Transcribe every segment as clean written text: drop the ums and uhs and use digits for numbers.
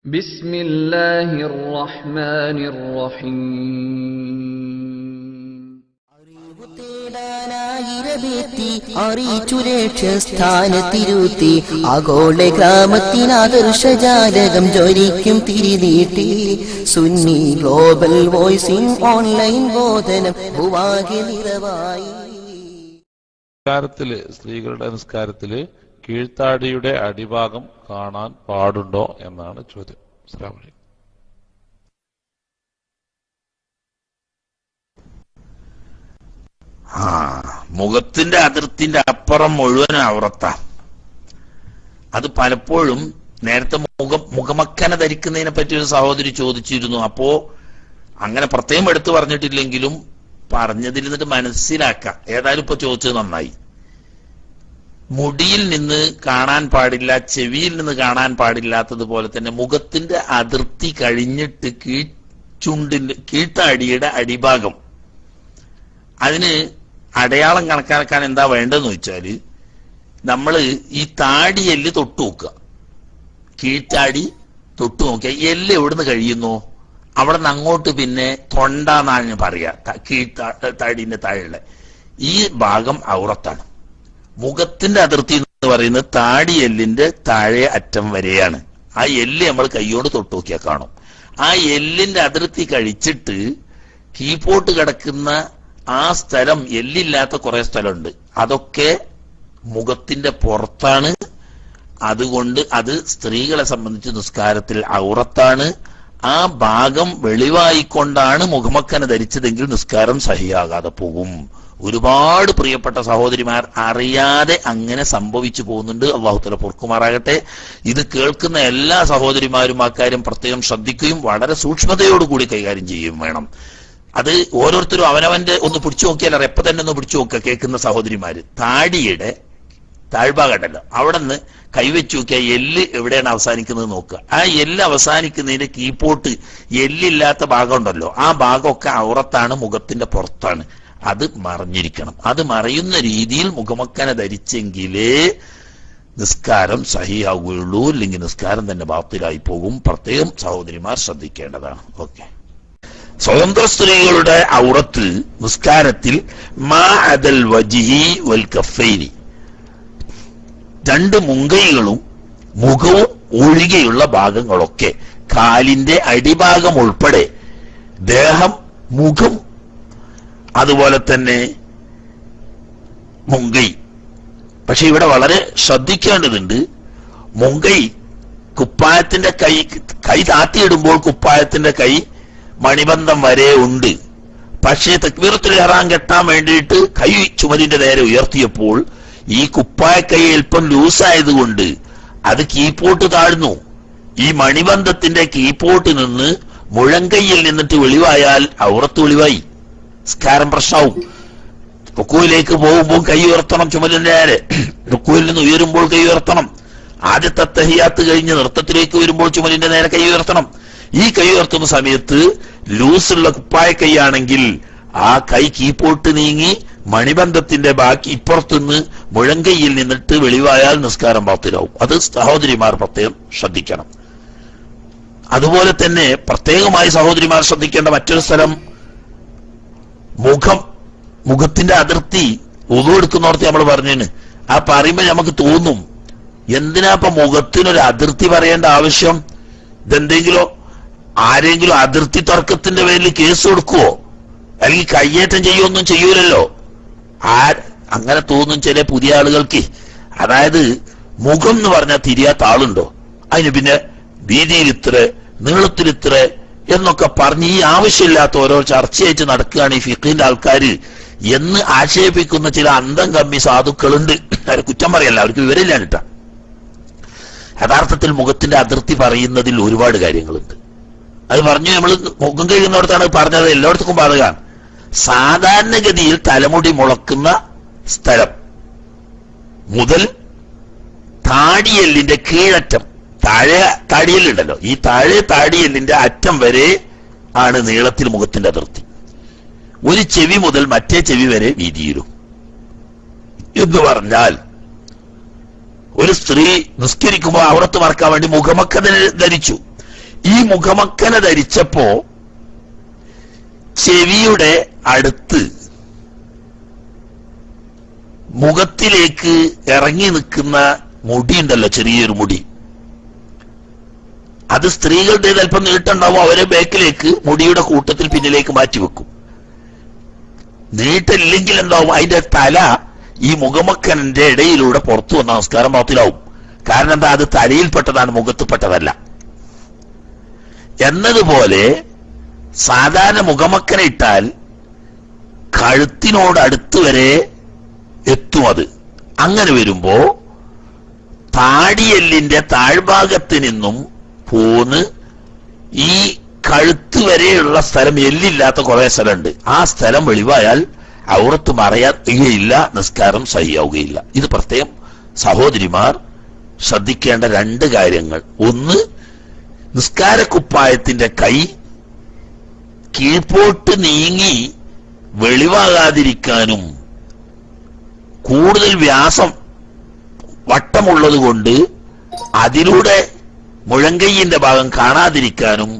ബിസ്മില്ലാഹിർ റഹ്മാനിർ റഹീം. അറിയിച്ചുരക്ഷസ്ഥാനത്തിരുത്തി ആഗോള ഗ്രാമത്തിനാദർശജാലകം ജ്വലിക്കും തിരിനീട്ടി സുന്നി ഗ്ലോബൽ വോയിസിംഗ് ഓൺലൈൻ ബോധനം ഭൂവാകെ നിറവായി. സ്ത്രീകളുടെ നിസ്കാരത്തില് കീഴ്ത്താടിയുടെ അടിഭാഗം കാണാൻ പാടുണ്ടോ എന്നാണ് ചോദ്യം. അസ്സലാമു അലൈക്കും. മുഖത്തിന്റെ അതിർത്തിന്റെ അപ്പുറം മുഴുവൻ ഔറത്താ. അത് പലപ്പോഴും നേരത്തെ മുഖമക്കന ധരിക്കുന്നതിനെ പറ്റി ഒരു സഹോദരി ചോദിച്ചിരുന്നു. അപ്പോ അങ്ങനെ പ്രത്യേകം എടുത്തു പറഞ്ഞിട്ടില്ലെങ്കിലും പറഞ്ഞതിരുന്നിട്ട് മനസ്സിലാക്കാം. ഏതായാലും ഇപ്പൊ ചോദിച്ചത് നന്നായി. മുടിയിൽ നിന്ന് കാണാൻ പാടില്ല, ചെവിയിൽ നിന്ന് കാണാൻ പാടില്ലാത്തതുപോലെ തന്നെ മുഖത്തിന്റെ അതിർത്തി കഴിഞ്ഞിട്ട് കീഴ്ത്താടിയുടെ അടിഭാഗം, അതിന് അടയാളം കണക്കാക്കാൻ എന്താ വേണ്ടതെന്ന് വെച്ചാല് നമ്മള് ഈ താടിയെല്ല് തൊട്ടു നോക്കുക. കീഴ്ത്താടി തൊട്ടു നോക്കിയാൽ എല്ല് എവിടുന്ന് കഴിയുന്നു അവിടെ നിന്ന് അങ്ങോട്ട് പിന്നെ തൊണ്ടാന്നാണ് പറയാ. കീഴ്ത്താടിന്റെ താഴെയുള്ള ഈ ഭാഗം ഔറത്താണ്. മുഖത്തിന്റെ അതിർത്തി എന്ന് പറയുന്നത് താടിയെല്ലിന്റെ താഴെ അറ്റം വരെയാണ്. ആ എല്ല് നമ്മൾ കൈയോട് തൊട്ടു നോക്കിയാൽ കാണും. ആ എല്ലിന്റെ അതിർത്തി കഴിച്ചിട്ട് കീപ്പോട്ട് കിടക്കുന്ന ആ സ്ഥലം, എല്ലില്ലാത്ത കുറെ സ്ഥലമുണ്ട്, അതൊക്കെ മുഖത്തിന്റെ പുറത്താണ്. അതുകൊണ്ട് അത് സ്ത്രീകളെ സംബന്ധിച്ച് നിസ്കാരത്തിൽ ഔറത്താണ്. ആ ഭാഗം വെളിവായിക്കൊണ്ടാണ് മുഖമക്കന ധരിച്ചതെങ്കിൽ നിസ്കാരം സഹിയാകാതെ പോകും. ഒരുപാട് പ്രിയപ്പെട്ട സഹോദരിമാർ അറിയാതെ അങ്ങനെ സംഭവിച്ചു പോകുന്നുണ്ട്. അള്ളാഹു തആല പൊറുക്കുമാറാകട്ടെ. ഇത് കേൾക്കുന്ന എല്ലാ സഹോദരിമാരും ആ കാര്യം പ്രത്യേകം ശ്രദ്ധിക്കുകയും വളരെ സൂക്ഷ്മതയോടുകൂടി കൈകാര്യം ചെയ്യുകയും വേണം. അത് ഓരോരുത്തരും അവനവന്റെ ഒന്ന് പിടിച്ചു നോക്കിയാൽ എപ്പ തന്നെ ഒന്ന് പിടിച്ചു നോക്കുക. കേൾക്കുന്ന സഹോദരിമാര് താടിയുടെ താഴ്ഭാഗമുണ്ടല്ലോ, അവിടെ നിന്ന് കൈവച്ചു നോക്കിയാൽ എല്ല് എവിടെയാണ് അവസാനിക്കുന്നത് നോക്കുക. ആ എല്ല് അവസാനിക്കുന്നതിന്റെ കീപ്പോട്ട് എല്ലില്ലാത്ത ഭാഗം ഉണ്ടല്ലോ, ആ ഭാഗമൊക്കെ ഔറത്താണ്, മുഖത്തിന്റെ പുറത്താണ്. അത് മറഞ്ഞിരിക്കണം. അത് മറയുന്ന രീതിയിൽ മുഖമക്കന ധരിച്ചെങ്കിലേ നിസ്കാരം സഹിയാവുകയുള്ളൂ. ഇല്ലെങ്കിൽ നിസ്കാരം തന്നെ ബാത്തിലായി പോകും. പ്രത്യേകം സഹോദരിമാർ ശ്രദ്ധിക്കേണ്ടതാണ്. ഓക്കെ. സ്വതന്ത്ര സ്ത്രീകളുടെ ഔറത്ത് നിസ്കാരത്തിൽ മാ അദൽ വജ്ഹി വൽ കഫൈനി, രണ്ട് മുങ്കൈകളും മുഖവും ഒഴികെയുള്ള ഭാഗങ്ങളൊക്കെ, കാലിന്റെ അടിഭാഗം ഉൾപ്പെടെ ദേഹം, മുഖം, അതുപോലെ തന്നെ മുങ്കൈ. പക്ഷെ ഇവിടെ വളരെ ശ്രദ്ധിക്കേണ്ടതുണ്ട്. മുങ്കൈ കുപ്പായത്തിന്റെ കൈ താത്തിയിടുമ്പോൾ കുപ്പായത്തിന്റെ കൈ മണിബന്ധം വരെ ഉണ്ട്. പക്ഷേ തക്ബീറത്തുൽ ഇഹ്റാം കെട്ടാൻ വേണ്ടിയിട്ട് കൈ ചുമലിന്റെ നേരെ ഉയർത്തിയപ്പോൾ ഈ കുപ്പായ കൈ അല്പം ലൂസായതുകൊണ്ട് അത് കീപ്പോട്ട് താഴ്ന്നു. ഈ മണിബന്ധത്തിന്റെ കീപ്പോട്ട് നിന്ന് മുഴങ്കൈയിൽ നിന്നിട്ട് വെളിവായാൽ ഔറത്ത് വെളിവായി, സ്കാരം പ്രശ്നവും. റുക്കൂയിലേക്ക് പോകുമ്പോൾ കൈ ഉയർത്തണം ചുമലിന്റെ നേരെ, റുക്കൂയിൽ നിന്ന് ഉയരുമ്പോൾ കൈ ഉയർത്തണം. ആദ്യത്തെ തഹിയാത്ത് കഴിഞ്ഞ് നൃത്തത്തിലേക്ക് വരുമ്പോൾ ചുമലിന്റെ നേരെ കൈ ഉയർത്തണം. ഈ കൈ ഉയർത്തുന്ന സമയത്ത് ലൂസുള്ള കുപ്പായ കൈയാണെങ്കിൽ ആ കൈ കീപ്പോട്ട് നീങ്ങി മണിബന്ധത്തിന്റെ ബാക്കി ഇപ്പുറത്തുനിന്ന് മുഴങ്കയിൽ നിന്നിട്ട് വെളിവായാൽ നിസ്കാരം ബാത്തിലാവും. അത് സഹോദരിമാർ പ്രത്യേകം ശ്രദ്ധിക്കണം. അതുപോലെ തന്നെ പ്രത്യേകമായി സഹോദരിമാർ ശ്രദ്ധിക്കേണ്ട മറ്റൊരു സ്ഥലം മുഖത്തിന്റെ അതിർത്തി. ഉളു എടുക്കുന്നോർത്ത് നമ്മൾ പറഞ്ഞേന്, ആ പറയുമ്പോ നമുക്ക് തോന്നും എന്തിനാ ഇപ്പൊ മുഖത്തിനൊരു അതിർത്തി പറയേണ്ട ആവശ്യം? ഇതെന്തെങ്കിലും ആരെങ്കിലും അതിർത്തി തർക്കത്തിന്റെ പേരിൽ കേസ് കൊടുക്കുവോ അല്ലെങ്കിൽ കയ്യേറ്റം ചെയ്യുമൊന്നും ചെയ്യൂലല്ലോ. അങ്ങനെ തോന്നും ചില പുതിയ ആളുകൾക്ക്. അതായത് മുഖം എന്ന് പറഞ്ഞാൽ തിരിയാത്ത ആളുണ്ടോ? അതിന് പിന്നെ വീതിയിൽ ഇത്ര, നീളത്തിൽ ഇത്ര എന്നൊക്കെ പറഞ്ഞ് ഈ ആവശ്യമില്ലാത്ത ഓരോ ചർച്ചയായിട്ട് നടക്കുകയാണ് ഈ ഫിഖിന്റെ ആൾക്കാര് എന്ന് ആക്ഷേപിക്കുന്ന ചില അന്തം കമ്മി സാധുക്കളുണ്ട്. അവരെ കുറ്റം പറയല്ല, അവർക്ക് വിവരമില്ലാഞ്ഞിട്ടാ. യഥാർത്ഥത്തിൽ മുഖത്തിന്റെ അതിർത്തി പറയുന്നതിൽ ഒരുപാട് കാര്യങ്ങളുണ്ട്. അത് പറഞ്ഞു നമ്മൾ മുഖം കഴിയുന്നിടത്താണ് പറഞ്ഞത്, എല്ലായിടത്തും ബാധകമാണ്. സാധാരണഗതിയിൽ തലമുടി മുളക്കുന്ന സ്ഥലം മുതൽ താടിയെല്ലിന്റെ കീഴറ്റം, താഴെ താടിയെല്ലുണ്ടല്ലോ, ഈ താഴെ താടിയെല്ലിന്റെ അറ്റം വരെ ആണ് നീളത്തിൽ മുഖത്തിന്റെ അതിർത്തി. ഒരു ചെവി മുതൽ മറ്റേ ചെവി വരെ വീതിയിലും എന്ന് പറഞ്ഞാൽ ഒരു സ്ത്രീ നിസ്കരിക്കുമ്പോൾ ഔറത്ത് മറക്കാൻ വേണ്ടി മുഖമൊക്കെ ധരിച്ചു. ഈ മുഖമക്കന ധരിച്ചപ്പോ ചെവിയുടെ അടുത്ത് മുഖത്തിലേക്ക് ഇറങ്ങി നിൽക്കുന്ന മുടി ഉണ്ടല്ലോ, ചെറിയൊരു മുടി, അത് സ്ത്രീകളുടെ അല്പം നീട്ടുണ്ടാവും. അവരെ ബാക്കിലേക്ക് മുടിയുടെ കൂട്ടത്തിൽ പിന്നിലേക്ക് മാറ്റിവെക്കും. നീട്ടില്ലെങ്കിൽ എന്താവും, അതിന്റെ തല ഈ മുഖമക്കനന്റെ ഇടയിലൂടെ പുറത്തു വന്ന നമസ്കാരം ബാത്തിലാവും. കാരണം എന്താ, അത് തലയിൽപ്പെട്ടതാണ്, മുഖത്തുപ്പെട്ടതല്ല. എന്നതുപോലെ സാധാരണ മുഖമക്കന ഇട്ടാൽ കഴുത്തിനോട് അടുത്ത് വരെ എത്തും. അത് അങ്ങനെ വരുമ്പോ താടിയെല്ലിന്റെ താഴ്ഭാഗത്ത് നിന്നും പോന്ന് ഈ കഴുത്ത് വരെയുള്ള സ്ഥലം, എല്ലില്ലാത്ത കുറെ സ്ഥലമുണ്ട്, ആ സ്ഥലം വെളിവായാൽ ഔറത്ത് മറയുകയില്ല, നിസ്കാരം സഹിയാവുകയില്ല. ഇത് പ്രത്യേകം സഹോദരിമാർ ശ്രദ്ധിക്കേണ്ട രണ്ട് കാര്യങ്ങൾ. ഒന്ന്, നിസ്കാരക്കുപ്പായത്തിന്റെ കൈ കീഴ്പോട്ട് നീങ്ങി വെളിവാകാതിരിക്കാനും കൂടുതൽ വ്യാസം വട്ടമുള്ളത് കൊണ്ട് അതിലൂടെ മുഴങ്കൈയിന്റെ ഭാഗം കാണാതിരിക്കാനും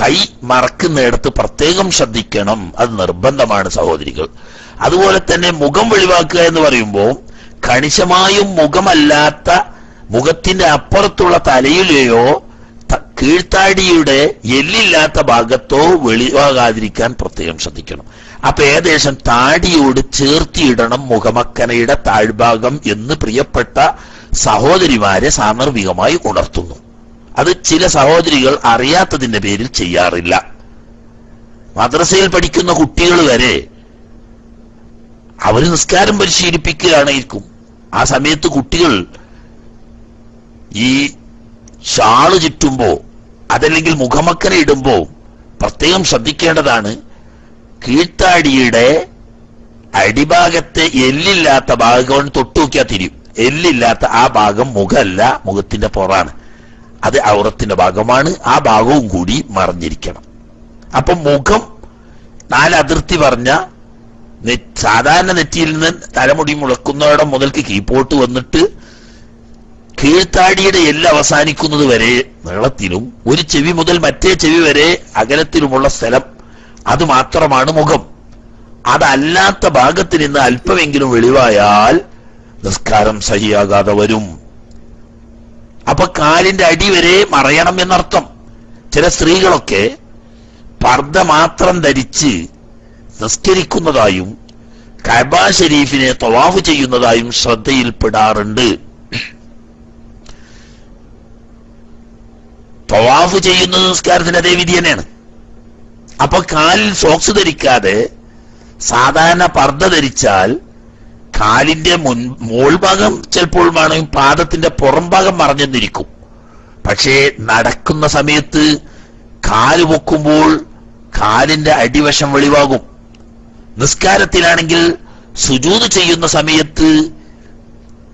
കൈ മറക്കുന്നിടത്ത് പ്രത്യേകം ശ്രദ്ധിക്കണം. അത് നിർബന്ധമാണ് സഹോദരികൾ. അതുപോലെ തന്നെ മുഖം വെളിവാക്കുക എന്ന് പറയുമ്പോൾ കണിശമായും മുഖമല്ലാത്ത, മുഖത്തിന്റെ അപ്പുറത്തുള്ള തലയിലെയോ കീഴ്ത്താടിയുടെ എല്ലില്ലാത്ത ഭാഗത്തോ വെളിവാകാതിരിക്കാൻ പ്രത്യേകം ശ്രദ്ധിക്കണം. അപ്പൊ ഏകദേശം താടിയോട് ചേർത്തിയിടണം മുഖമക്കനയുടെ താഴ്ഭാഗം എന്ന് പ്രിയപ്പെട്ട സഹോദരിമാരെ സാന്ദർഭികമായി ഉണർത്തുന്നു. അത് ചില സഹോദരികൾ അറിയാത്തതിന്റെ പേരിൽ ചെയ്യാറില്ല. മദ്രസയിൽ പഠിക്കുന്ന കുട്ടികൾ വരെ അവര് നിസ്കാരം പരിശീലിപ്പിക്കുകയാണെയിരിക്കും. ആ സമയത്ത് കുട്ടികൾ ഈ ഷാള് ചുറ്റുമ്പോ അതല്ലെങ്കിൽ മുഖമക്കന ഇടുമ്പോ പ്രത്യേകം ശ്രദ്ധിക്കേണ്ടതാണ്. കീഴ്ത്താടിയുടെ അടിഭാഗത്തെ എല്ലില്ലാത്ത ഭാഗം തൊട്ടു നോക്കിയാൽ തിരിയും. എല്ലില്ലാത്ത ആ ഭാഗം മുഖമല്ല, മുഖത്തിന്റെ പുറാണ്, അത് ഔറത്തിന്റെ ഭാഗമാണ്. ആ ഭാഗവും കൂടി മറഞ്ഞിരിക്കണം. അപ്പൊ മുഖം 4 അതിർത്തി പറഞ്ഞ സാധാരണ നെറ്റിയിൽ നിന്ന് തലമുടി മുളക്കുന്നവിടം മുതൽക്ക് കീപ്പോട്ട് വന്നിട്ട് കീഴ്ത്താടിയുടെ എല്ല് അവസാനിക്കുന്നത് വരെ നീളത്തിലും ഒരു ചെവി മുതൽ മറ്റേ ചെവി വരെ അകലത്തിലുമുള്ള സ്ഥലം, അത് മാത്രമാണ് മുഖം. അതല്ലാത്ത ഭാഗത്ത് നിന്ന് അല്പമെങ്കിലും വെളിവായാൽ നിസ്കാരം സഹിയാകാതെ വരും. അപ്പൊ കാലിന്റെ അടി വരെ മറയണം എന്നർത്ഥം. ചില സ്ത്രീകളൊക്കെ പർദ്ദ മാത്രം ധരിച്ച് നിസ്കരിക്കുന്നതായും കഅബ ഷരീഫിനെ തവാഫ് ചെയ്യുന്നതായും ശ്രദ്ധയിൽപ്പെടാറുണ്ട്. തവാഫ് ചെയ്യുന്നത് നിസ്കാരത്തിന്റെ അതേ വിധി തന്നെയാണ്. അപ്പൊ കാലിൽ സോക്സ് ധരിക്കാതെ സാധാരണ പർദ്ദ ധരിച്ചാൽ കാലിന്റെ മോൾഭാഗം ചിലപ്പോൾ വേണമെങ്കിൽ പാദത്തിന്റെ പുറം ഭാഗം മറഞ്ഞെന്നിരിക്കും. പക്ഷേ നടക്കുന്ന സമയത്ത് കാല് പൊക്കുമ്പോൾ കാലിന്റെ അടിവശം വെളിവാകും. നിസ്കാരത്തിലാണെങ്കിൽ സുജൂദ് ചെയ്യുന്ന സമയത്ത്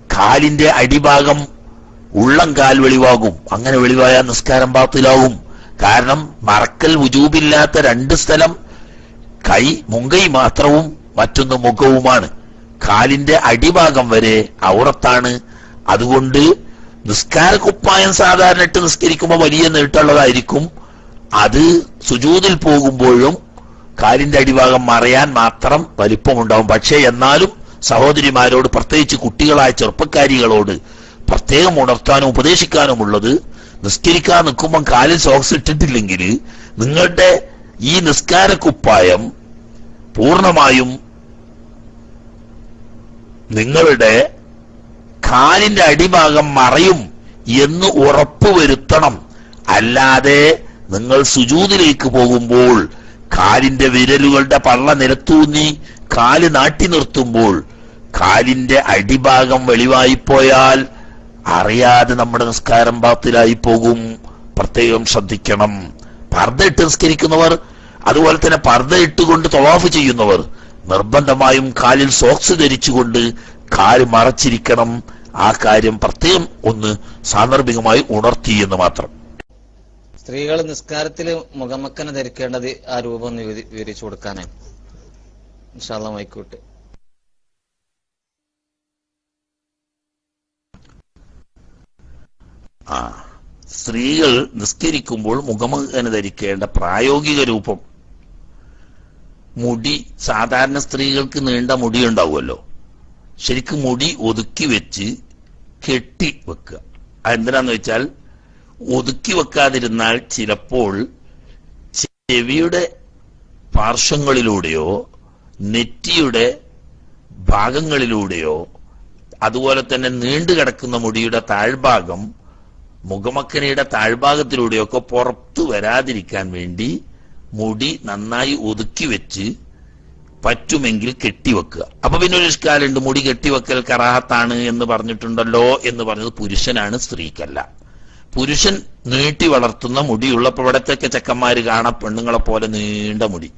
കാലിന്റെ അടിഭാഗം ഉള്ളംകാൽ വെളിവാകും. അങ്ങനെ വെളിവായ നിസ്കാരം ബാത്തിലാവും. കാരണം മറക്കൽ വുജൂബില്ലാത്ത 2 സ്ഥലം കൈ, മുങ്കൈ മാത്രവും മറ്റൊന്ന് മുഖവുമാണ്. കാലിന്റെ അടിഭാഗം വരെ ഔറത്താണ്. അതുകൊണ്ട് നിസ്കാര കുപ്പായം സാധാരണ ഇട്ട് നിസ്കരിക്കുമ്പോൾ വലിയ നീട്ടുള്ളതായിരിക്കും. അത് സുജൂദിൽ പോകുമ്പോഴും കാലിന്റെ അടിഭാഗം മറയാൻ മാത്രം വലിപ്പമുണ്ടാവും. പക്ഷേ എന്നാലും സഹോദരിമാരോട്, പ്രത്യേകിച്ച് കുട്ടികളായ ചെറുപ്പക്കാരികളോട് പ്രത്യേകം ഉണർത്താനും ഉപദേശിക്കാനുമുള്ളത്, നിസ്കരിക്കാൻ നിൽക്കുമ്പോൾ കാലിൽ സോക്സ് ഇട്ടിട്ടില്ലെങ്കിൽ നിങ്ങളുടെ ഈ നിസ്കാര കുപ്പായം പൂർണ്ണമായും നിങ്ങളുടെ കാലിന്റെ അടിഭാഗം മറയും എന്ന് ഉറപ്പുവരുത്തണം. അല്ലാതെ നിങ്ങൾ സുജൂദിലേക്ക് പോകുമ്പോൾ കാലിന്റെ വിരലുകളുടെ പള്ള നിലത്തൂന്നി കാല് നാട്ടി നിർത്തുമ്പോൾ കാലിന്റെ അടിഭാഗം വെളിവായിപ്പോയാൽ അറിയാതെ നമ്മുടെ നിസ്കാരം ബാത്തിലായി പോകും. പ്രത്യേകം ശ്രദ്ധിക്കണം. പർദ്ദ ഇട്ട് നിസ്കരിക്കുന്നവർ, അതുപോലെ തന്നെ പർദ്ദ ഇട്ടുകൊണ്ട് തവാഫ് ചെയ്യുന്നവർ നിർബന്ധമായും കാലിൽ സോക്സ് ധരിച്ചുകൊണ്ട് കാല് മറച്ചിരിക്കണം. ആ കാര്യം പ്രത്യേകം ഒന്ന് സാന്ദർഭികമായി ഉണർത്തി എന്ന് മാത്രം. സ്ത്രീകൾ നിസ്കാരത്തിൽ മുഖമക്കന ധരിക്കേണ്ടത് ആ രൂപം ഒന്ന് വിവരിച്ചു കൊടുക്കാനാണ്. ഇൻഷാ അല്ലാഹ് മൈക്കൂട്ട്. സ്ത്രീകൾ നിസ്കരിക്കുമ്പോൾ മുഖമക്കന ധരിക്കേണ്ട പ്രായോഗിക രൂപം, മുടി സാധാരണ സ്ത്രീകൾക്ക് നീണ്ട മുടി ഉണ്ടാവുമല്ലോ, ശരിക്കും മുടി ഒതുക്കി വെച്ച് കെട്ടി വെക്കുക. അതെന്തിനാന്ന് വെച്ചാൽ ഒതുക്കി വെക്കാതിരുന്നാൽ ചിലപ്പോൾ ചെവിയുടെ പാർശ്വങ്ങളിലൂടെയോ നെറ്റിയുടെ ഭാഗങ്ങളിലൂടെയോ അതുപോലെ തന്നെ നീണ്ടു കിടക്കുന്ന മുടിയുടെ താഴ്ഭാഗം മുഖമക്കനയുടെ താഴ്ഭാഗത്തിലൂടെയൊക്കെ പുറത്തു വരാതിരിക്കാൻ വേണ്ടി മുടി നന്നായി ഒതുക്കി വെച്ച് പറ്റുമെങ്കിൽ കെട്ടിവെക്കുക. അപ്പൊ പിന്നെ ഒരു ഇഷ്കാലുണ്ട്, മുടി കെട്ടിവെക്കൽ കറാഹത്താണ് എന്ന് പറഞ്ഞിട്ടുണ്ടല്ലോ എന്ന് പറഞ്ഞത് പുരുഷനാണ്, സ്ത്രീക്കല്ല. പുരുഷൻ നീട്ടി വളർത്തുന്ന മുടിയുള്ളപ്പോൾ ഇവിടത്തെയൊക്കെ ചെക്കന്മാര് കാണാം പെണ്ണുങ്ങളെ പോലെ നീണ്ട മുടി.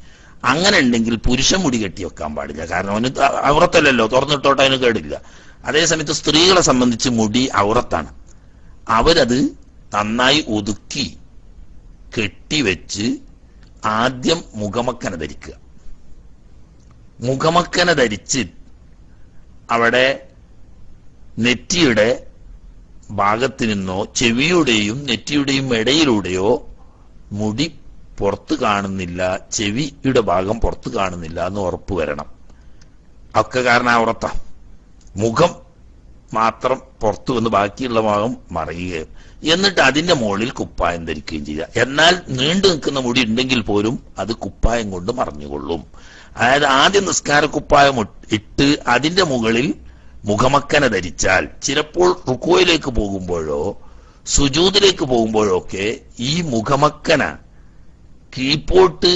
അങ്ങനെ ഉണ്ടെങ്കിൽ പുരുഷൻ മുടി കെട്ടിവെക്കാൻ പാടില്ല, കാരണം അവന് ഔറത്തല്ലല്ലോ, തുറന്നിട്ടോട്ട് അതിന് കേടില്ല. അതേസമയത്ത് സ്ത്രീകളെ സംബന്ധിച്ച് മുടി ഔറത്താണ്. അവരത് നന്നായി ഒതുക്കി കെട്ടിവെച്ച് ആദ്യം മുഖമക്കന ധരിക്കുക. മുഖമക്കന ധരിച്ച് അവിടെ നെറ്റിയുടെ ഭാഗത്ത് നിന്നോ ചെവിയുടെയും നെറ്റിയുടെയും ഇടയിലൂടെയോ മുടി പുറത്ത് കാണുന്നില്ല, ചെവിയുടെ ഭാഗം പുറത്ത് കാണുന്നില്ല എന്ന് ഉറപ്പ് വരണം. ഒക്കെ കാരണം ഔറത്താ. മുഖം മാത്രം പുറത്തു വന്ന് ബാക്കിയുള്ള ഭാഗം മറയുകയും എന്നിട്ട് അതിന്റെ മുകളിൽ കുപ്പായം ധരിക്കുകയും ചെയ്യുക. എന്നാൽ നീണ്ടു നിൽക്കുന്ന മുടി ഉണ്ടെങ്കിൽ പോലും അത് കുപ്പായം കൊണ്ട് മറഞ്ഞുകൊള്ളും. അതായത് ആദ്യം നിസ്കാര കുപ്പായം ഇട്ട് അതിന്റെ മുകളിൽ മുഖമക്കന ധരിച്ചാൽ ചിലപ്പോൾ റുക്കോയിലേക്ക് പോകുമ്പോഴോ സുജൂദിലേക്ക് പോകുമ്പോഴോ ഒക്കെ ഈ മുഖമക്കന കീഴ്പോട്ട്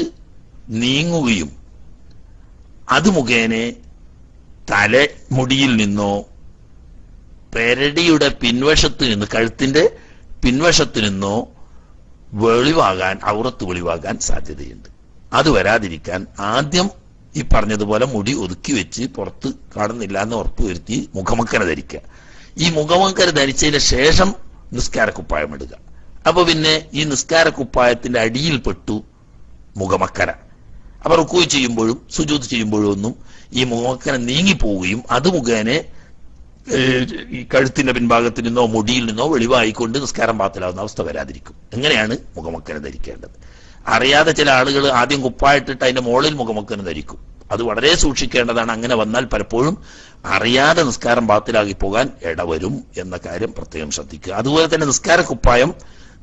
നീങ്ങുകയും അത് മുഖേന തലമുടിയിൽ നിന്നോ പെരടിയുടെ പിൻവശത്ത് നിന്ന് കഴുത്തിന്റെ പിൻവശത്ത് നിന്നോ വെളിവാകാൻ ഔറത്ത് വെളിവാകാൻ സാധ്യതയുണ്ട്. അത് വരാതിരിക്കാൻ ആദ്യം ഈ പറഞ്ഞതുപോലെ മുടി ഒതുക്കി വെച്ച് പുറത്ത് കാണുന്നില്ല എന്ന് ഉറപ്പുവരുത്തി മുഖമക്കന ധരിക്കുക. ഈ മുഖമക്കന ധരിച്ചതിന് ശേഷം നിസ്കാരക്കുപ്പായം ഇടുക. അപ്പൊ പിന്നെ ഈ നിസ്കാരക്കുപ്പായത്തിന്റെ അടിയിൽപ്പെട്ടു മുഖമക്കന. അപ്പൊ റുക്കൂ ചെയ്യുമ്പോഴും സുജൂദ് ചെയ്യുമ്പോഴും ഒന്നും ഈ മുഖമക്കന നീങ്ങിപ്പോവുകയും അത് മുഖേന ഈ കഴുത്തിന്റെ പിൻഭാഗത്തിൽ നിന്നോ മുടിയിൽ നിന്നോ വെളിവായിക്കൊണ്ട് നിസ്കാരം പാത്തിലാവുന്ന അവസ്ഥ വരാതിരിക്കും. എങ്ങനെയാണ് മുഖമക്കന ധരിക്കേണ്ടത്? അറിയാതെ ചില ആളുകൾ ആദ്യം കുപ്പായിട്ടിട്ട് അതിന്റെ മുകളിൽ മുഖമക്കന ധരിക്കും. അത് വളരെ സൂക്ഷിക്കേണ്ടതാണ്. അങ്ങനെ വന്നാൽ പലപ്പോഴും അറിയാതെ നിസ്കാരം പാത്തിലാകി പോകാൻ ഇടവരും എന്ന കാര്യം പ്രത്യേകം ശ്രദ്ധിക്കുക. അതുപോലെ തന്നെ നിസ്കാര കുപ്പായം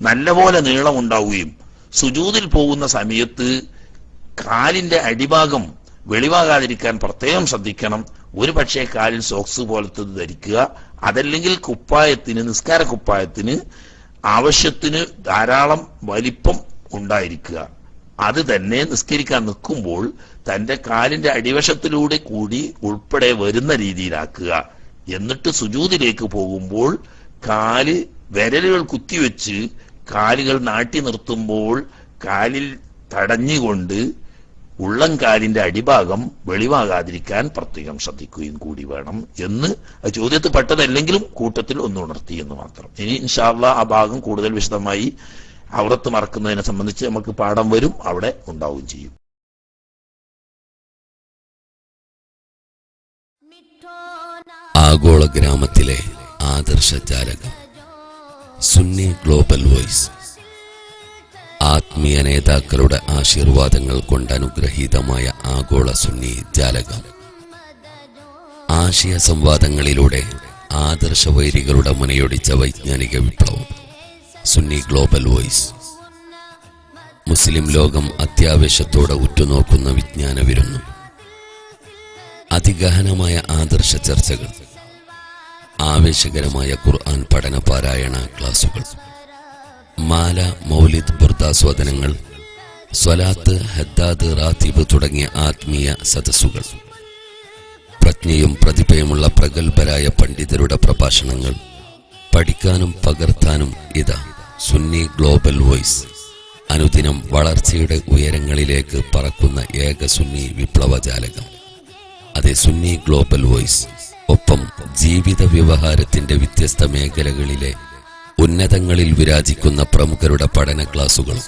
നല്ലപോലെ നീളം ഉണ്ടാവുകയും സുജൂദിൽ പോകുന്ന സമയത്ത് കാലിന്റെ അടിഭാഗം വെളിവാകാതിരിക്കാൻ പ്രത്യേകം ശ്രദ്ധിക്കണം. ഒരു പക്ഷേ കാലിൽ സോക്സ് പോലത്തെ ധരിക്കുക. അതല്ലെങ്കിൽ കുപ്പായത്തിന് നിസ്കാര കുപ്പായത്തിന് ആവശ്യത്തിന് ധാരാളം വലിപ്പം ഉണ്ടായിരിക്കുക. അത് തന്നെ നിസ്കരിക്കാൻ നിൽക്കുമ്പോൾ തന്റെ കാലിന്റെ അടിവശത്തിലൂടെ കൂടി ഉൾപ്പെടെ വരുന്ന രീതിയിലാക്കുക. എന്നിട്ട് സുജൂദിലേക്ക് പോകുമ്പോൾ കാല് വിരലുകൾ കുത്തിവെച്ച് കാലുകൾ നാട്ടി നിർത്തുമ്പോൾ കാലിൽ തടഞ്ഞുകൊണ്ട് ഉള്ളംകാലിന്റെ അടിഭാഗം വെളിവാകാതിരിക്കാൻ പ്രത്യേകം ശ്രദ്ധിക്കുകയും കൂടി വേണം എന്ന് ചോദ്യത്തിൽ പെട്ടതല്ലെങ്കിലും കൂട്ടത്തിൽ ഒന്ന് ഉണർത്തി എന്ന് മാത്രം. ഇനി ഇൻഷാ അല്ലാഹ് ആ ഭാഗം കൂടുതൽ വിശദമായി ഔറത്ത് മറക്കുന്നതിനെ സംബന്ധിച്ച് നമുക്ക് പാഠം വരും, അവിടെ ഉണ്ടാവുകയും ചെയ്യും. ആഗോള ഗ്രാമത്തിലെ ആദർശ ജാലകം സുന്നി ഗ്ലോബൽ വോയിസ്. ആത്മീയ നേതാക്കളുടെ ആശീർവാദങ്ങൾ കൊണ്ട് അനുഗ്രഹീതമായ ആഗോള സുന്നി ജാലകം. ആശയ സംവാദങ്ങളിലൂടെ ആദർശ വൈരികളുടെ മുനയൊടിച്ച വൈജ്ഞാനിക വിപ്ലവം. Sunni global voice. മുസ്ലിം ലോകം അത്യാവേശത്തോടെ ഉറ്റുനോക്കുന്ന വിജ്ഞാന വിരുന്നു. അതിഗഹനമായ ആദർശ ചർച്ചകൾ, ആവേശകരമായ ഖുർആൻ പഠന പാരായണ ക്ലാസുകൾ, മാല, മൗലിദ്, ബുർദാസ്വാദനങ്ങൾ, സ്വലാത്ത്, ഹദ്ദാദ്, റാത്തീബ് തുടങ്ങിയ ആത്മീയ സദസ്സുകൾ, പ്രജ്ഞയും പ്രതിഭയുമുള്ള പ്രഗത്ഭരായ പണ്ഡിതരുടെ പ്രഭാഷണങ്ങൾ, പഠിക്കാനും പകർത്താനും ഇതാ സുന്നി ഗ്ലോബൽ വോയിസ്. അനുദിനം വളർച്ചയുടെ ഉയരങ്ങളിലേക്ക് പറക്കുന്ന ഏക സുന്നി വിപ്ലവജാലകം. അതെ, സുന്നി ഗ്ലോബൽ വോയിസ്. ഒപ്പം ജീവിത വ്യവഹാരത്തിന്റെ വ്യത്യസ്ത മേഖലകളിലെ ഉന്നതങ്ങളിൽ വിരാജിക്കുന്ന പ്രമുഖരുടെ പഠന ക്ലാസുകളും.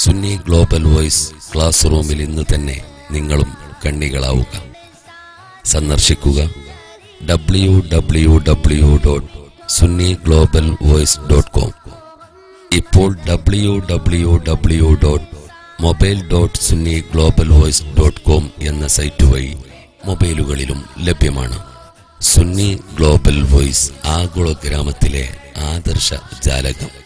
സുന്നി ഗ്ലോബൽ വോയിസ് ക്ലാസ് റൂമിൽ ഇന്ന് തന്നെ നിങ്ങളും കണ്ണികളാവുക. സന്ദർശിക്കുക www.sunniGlobalVoice.com. ഇപ്പോൾ www.mobile.sunniglobalvoice.com എന്ന സൈറ്റ് വഴി മൊബൈലുകളിലും ലഭ്യമാണ്. സുന്നി ഗ്ലോബൽ വോയിസ് ആഗോള ഗ്രാമത്തിലെ ആദർശ ജാലകം.